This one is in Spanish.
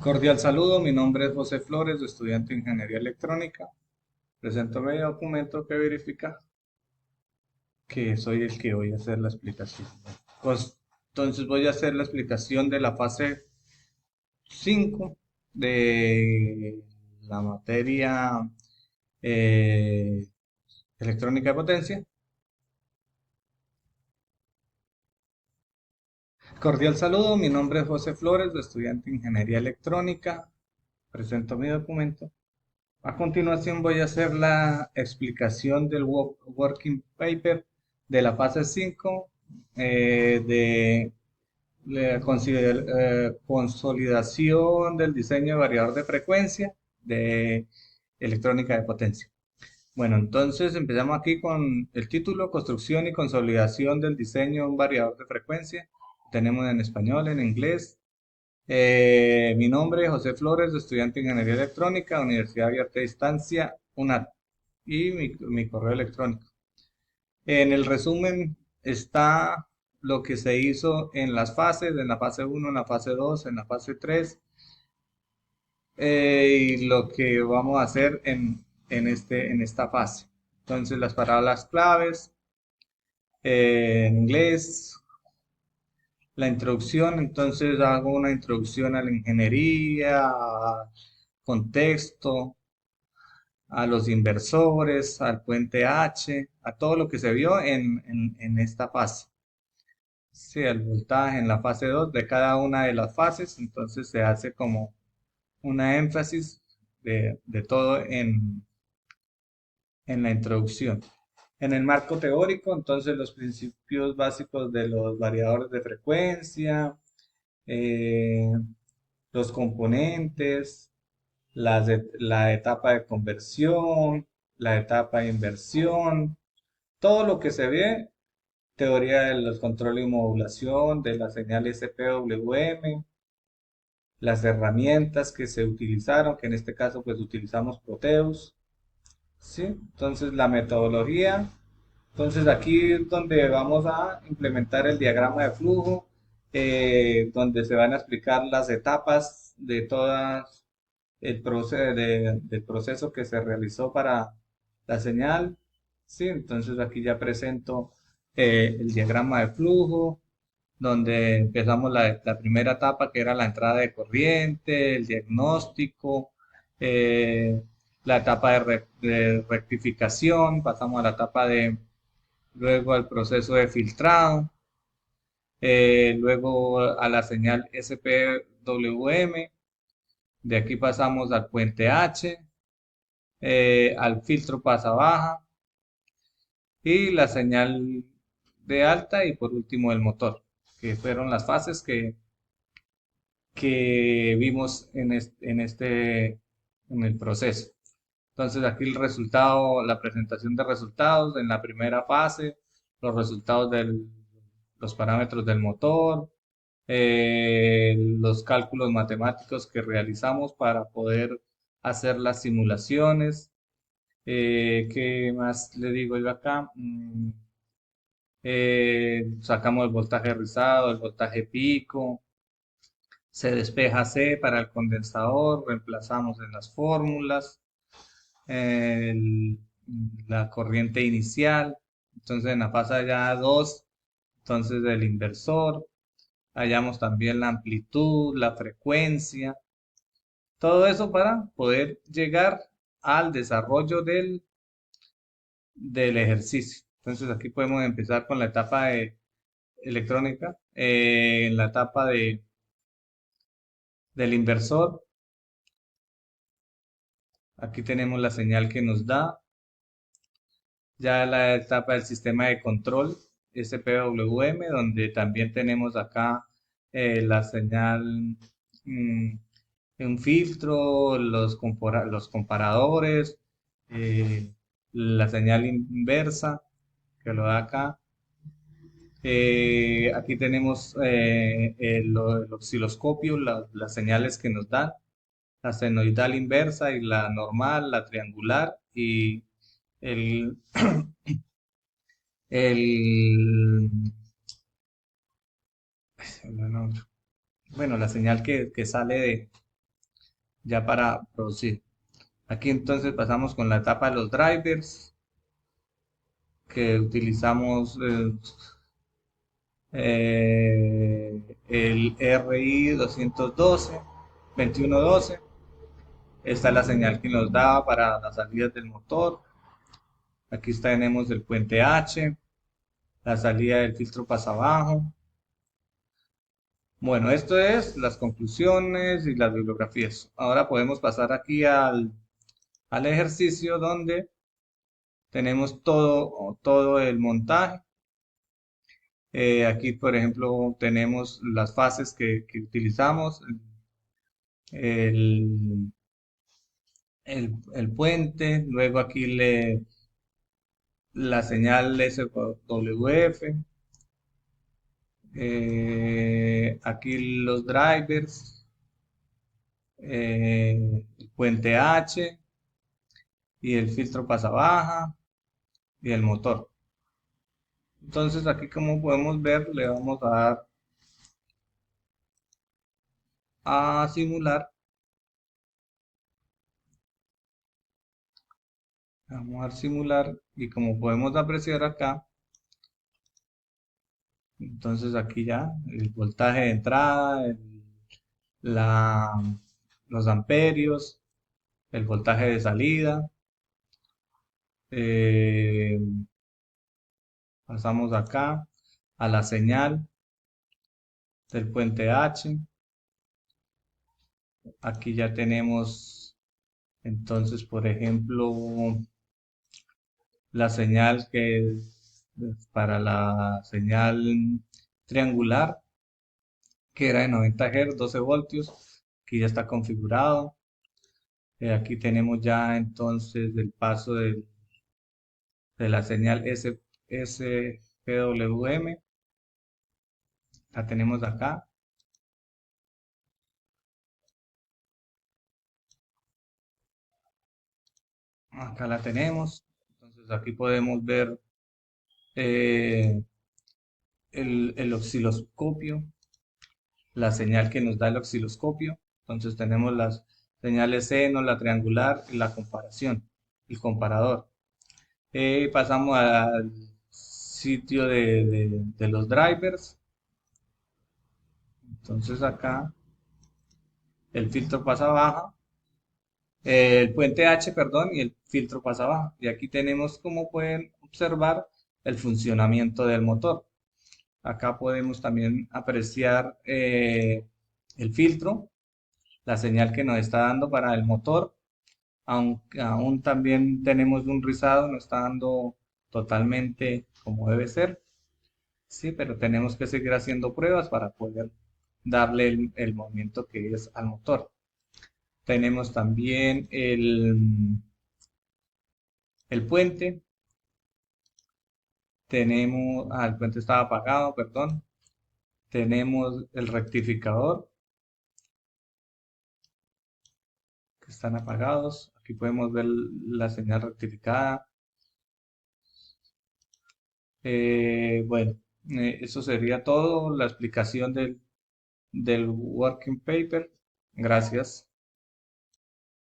Cordial saludo, mi nombre es José Flores, estudiante de Ingeniería Electrónica. Presento mi documento que verifica que soy el que voy a hacer la explicación. Pues, entonces voy a hacer la explicación de la fase 5 de la materia eh, electrónica de potencia. Cordial saludo, mi nombre es José Flores, estudiante de Ingeniería Electrónica. Presento mi documento. A continuación voy a hacer la explicación del working paper de la fase 5 de la consolidación del diseño de variador de frecuencia de electrónica de potencia. Bueno, entonces empezamos aquí con el título, construcción y consolidación del diseño de un variador de frecuencia. Tenemos en español, en inglés. Mi nombre es José Flores, estudiante de Ingeniería Electrónica, Universidad Abierta a Distancia, UNAD, y mi correo electrónico. En el resumen está lo que se hizo en las fases, en la fase uno, en la fase 2, en la fase 3, y lo que vamos a hacer en esta fase. Entonces, las palabras claves en inglés, la introducción, entonces hago una introducción a la ingeniería, a contexto, a los inversores, al puente H, a todo lo que se vio en esta fase. Sí, el voltaje en la fase 2 de cada una de las fases, entonces se hace como una énfasis de todo en la introducción. En el marco teórico, entonces los principios básicos de los variadores de frecuencia, eh, los componentes, la etapa de conversión, la etapa de inversión, todo lo que se ve, teoría de los controles y modulación, de la señal SPWM, las herramientas que se utilizaron, que en este caso pues utilizamos Proteus, ¿sí? Entonces la metodología, entonces aquí es donde vamos a implementar el diagrama de flujo, donde se van a explicar las etapas de todas del proceso que se realizó para la señal. Sí, entonces aquí ya presento el diagrama de flujo, donde empezamos la primera etapa que era la entrada de corriente, el diagnóstico, eh, la etapa de rectificación, pasamos a la etapa de, luego al proceso de filtrado, luego a la señal SPWM, de aquí pasamos al puente H, al filtro pasa baja y la señal de alta y por último el motor, que fueron las fases que vimos en el proceso. Entonces aquí el resultado, la presentación de resultados en la primera fase, los resultados de los parámetros del motor, los cálculos matemáticos que realizamos para poder hacer las simulaciones. ¿Qué más le digo yo acá? Sacamos el voltaje rizado, el voltaje pico, se despeja C para el condensador, reemplazamos en las fórmulas el- la corriente inicial, entonces en la fase ya 2, entonces del inversor, hallamos también la amplitud, la frecuencia, todo eso para poder llegar al desarrollo del ejercicio. Entonces aquí podemos empezar con la etapa de electrónica, en la etapa del inversor. Aquí tenemos la señal que nos da. Ya la etapa del sistema de control, SPWM, donde también tenemos acá la señal, mm, un filtro, los comparadores, la señal inversa, que lo da acá. Aquí tenemos el osciloscopio, las señales que nos dan, la senoidal inversa y la normal, la triangular y el, el, bueno, la señal que sale ya para producir. Aquí entonces pasamos con la etapa de los drivers, que utilizamos el RI 212, 2112. Esta es la señal que nos da para las salidas del motor. Aquí tenemos el puente H, la salida del filtro pasabajo. Bueno, esto es las conclusiones y las bibliografías. Ahora podemos pasar aquí al ejercicio donde tenemos todo el montaje. Aquí, por ejemplo, tenemos las fases que utilizamos, el, el puente, luego aquí la señal SWF, aquí los drivers, el puente H y el filtro pasa baja y el motor. Entonces aquí como podemos ver le vamos a dar a simular. Vamos a dar simular y como podemos apreciar acá, entonces aquí ya el voltaje de entrada, la, los amperios, el voltaje de salida. eh, Pasamos acá a la señal del puente H. Aquí ya tenemos entonces, por ejemplo, la señal que es para la señal triangular, que era de 90 Hz, 12 voltios, que ya está configurado. Aquí tenemos ya entonces el paso de la señal SPWM, la tenemos acá. Acá la tenemos. Entonces aquí podemos ver eh, el osciloscopio, la señal que nos da el osciloscopio. Entonces tenemos las señales seno, la triangular y la comparación, el comparador. Pasamos al sitio de los drivers. Entonces acá el filtro pasa baja, el puente H, perdón, y el filtro pasa baja. Y aquí tenemos, como pueden observar, el funcionamiento del motor. Acá podemos también apreciar el filtro, la señal que nos está dando para el motor. Aunque aún también tenemos un rizado, no está dando totalmente como debe ser. Sí, pero tenemos que seguir haciendo pruebas para poder darle el movimiento que es al motor. Tenemos también el puente. El puente estaba apagado, perdón. Tenemos el rectificador, que están apagados. Aquí podemos ver la señal rectificada. Bueno, eso sería todo, la explicación del working paper. Gracias.